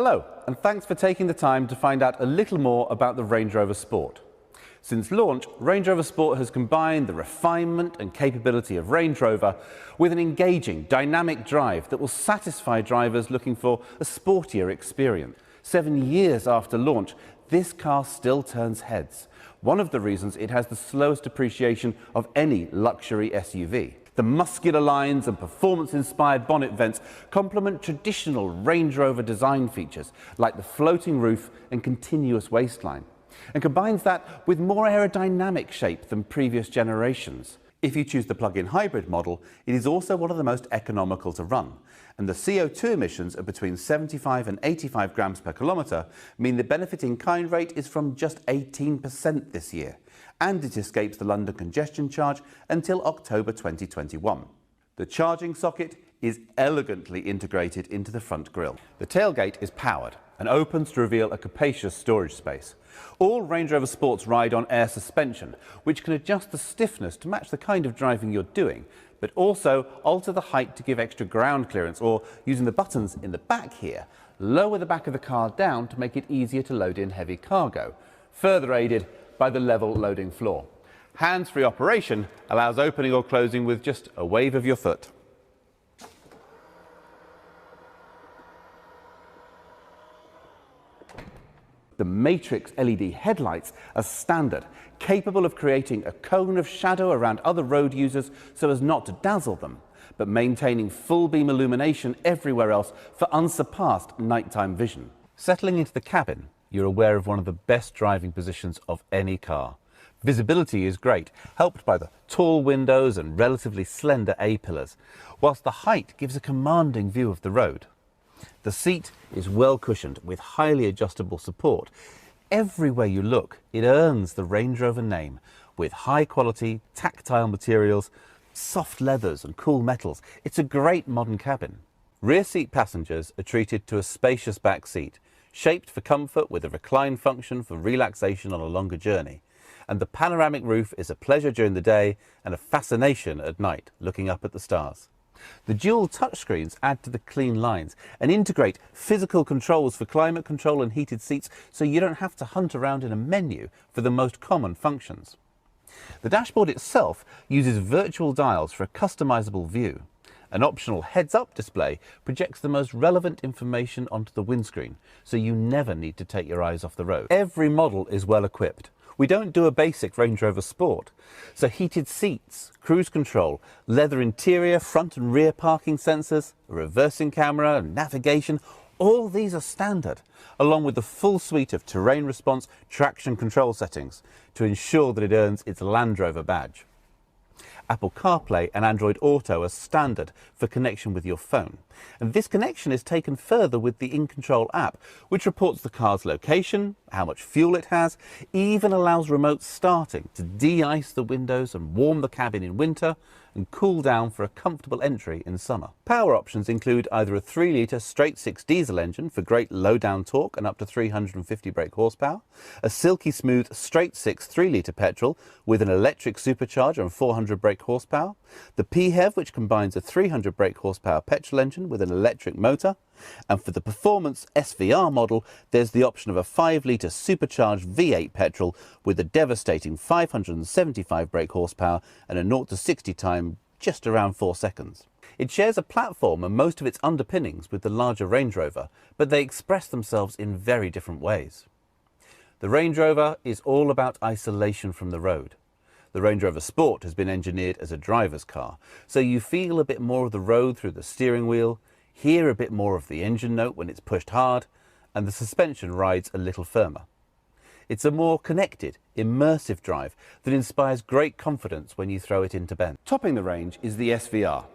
Hello, and thanks for taking the time to find out a little more about the Range Rover Sport. Since launch, Range Rover Sport has combined the refinement and capability of Range Rover with an engaging, dynamic drive that will satisfy drivers looking for a sportier experience. 7 years after launch, this car still turns heads. One of the reasons it has the slowest depreciation of any luxury SUV. The muscular lines and performance-inspired bonnet vents complement traditional Range Rover design features like the floating roof and continuous waistline, and combines that with more aerodynamic shape than previous generations. If you choose the plug-in hybrid model, it is also one of the most economical to run, and the CO2 emissions of between 75 and 85 grams per kilometre mean the benefit in kind rate is from just 18% this year, and it escapes the London congestion charge until October 2021. The charging socket is elegantly integrated into the front grille. The tailgate is powered and opens to reveal a capacious storage space. All Range Rover Sports ride on air suspension, which can adjust the stiffness to match the kind of driving you're doing, but also alter the height to give extra ground clearance, or using the buttons in the back here, lower the back of the car down to make it easier to load in heavy cargo, further aided by the level loading floor. Hands-free operation allows opening or closing with just a wave of your foot. The Matrix LED headlights are standard, capable of creating a cone of shadow around other road users so as not to dazzle them, but maintaining full beam illumination everywhere else for unsurpassed nighttime vision. Settling into the cabin, you're aware of one of the best driving positions of any car. Visibility is great, helped by the tall windows and relatively slender A-pillars, whilst the height gives a commanding view of the road. The seat is well cushioned with highly adjustable support. Everywhere you look, it earns the Range Rover name with high quality, tactile materials, soft leathers and cool metals. It's a great modern cabin. Rear seat passengers are treated to a spacious back seat, shaped for comfort with a recline function for relaxation on a longer journey. And the panoramic roof is a pleasure during the day and a fascination at night, looking up at the stars. The dual touchscreens add to the clean lines and integrate physical controls for climate control and heated seats, so you don't have to hunt around in a menu for the most common functions. The dashboard itself uses virtual dials for a customizable view. An optional heads-up display projects the most relevant information onto the windscreen, so you never need to take your eyes off the road. Every model is well equipped. We don't do a basic Range Rover Sport, so heated seats, cruise control, leather interior, front and rear parking sensors, a reversing camera, and navigation, all these are standard, along with the full suite of terrain response traction control settings to ensure that it earns its Land Rover badge. Apple CarPlay and Android Auto are standard for connection with your phone. And this connection is taken further with the InControl app, which reports the car's location, how much fuel it has, even allows remote starting to de-ice the windows and warm the cabin in winter, and cool down for a comfortable entry in summer. Power options include either a 3-litre straight-six diesel engine for great low-down torque and up to 350 brake horsepower, a silky smooth straight-six 3-litre petrol with an electric supercharger and 400 brake horsepower, the PHEV, which combines a 300 brake horsepower petrol engine with an electric motor, and for the performance SVR model, there's the option of a 5-litre supercharged V8 petrol with a devastating 575 brake horsepower and a 0 to 60 time just around 4 seconds. It shares a platform and most of its underpinnings with the larger Range Rover, but they express themselves in very different ways. The Range Rover is all about isolation from the road. The Range Rover Sport has been engineered as a driver's car, so you feel a bit more of the road through the steering wheel, hear a bit more of the engine note when it's pushed hard, and the suspension rides a little firmer. It's a more connected, immersive drive that inspires great confidence when you throw it into bend. Topping the range is the SVR,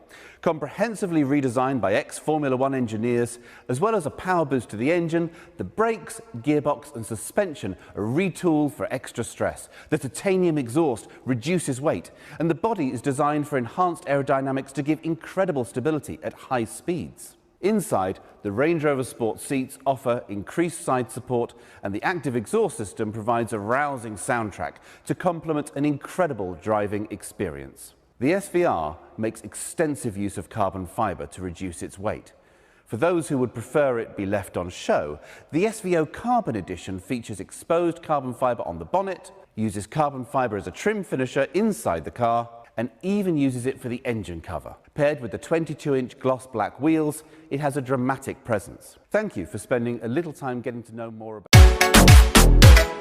comprehensively redesigned by ex-Formula One engineers. As well as a power boost to the engine, the brakes, gearbox and suspension are retooled for extra stress. The titanium exhaust reduces weight, and the body is designed for enhanced aerodynamics to give incredible stability at high speeds. Inside, the Range Rover Sport seats offer increased side support, and the active exhaust system provides a rousing soundtrack to complement an incredible driving experience. The SVR makes extensive use of carbon fibre to reduce its weight. For For those who would prefer it be left on show, the SVO Carbon Edition features exposed carbon fibre on the bonnet, uses carbon fibre as a trim finisher inside the car, and even uses it for the engine cover. Paired with the 22-inch gloss black wheels, it has a dramatic presence. Thank you for spending a little time getting to know more about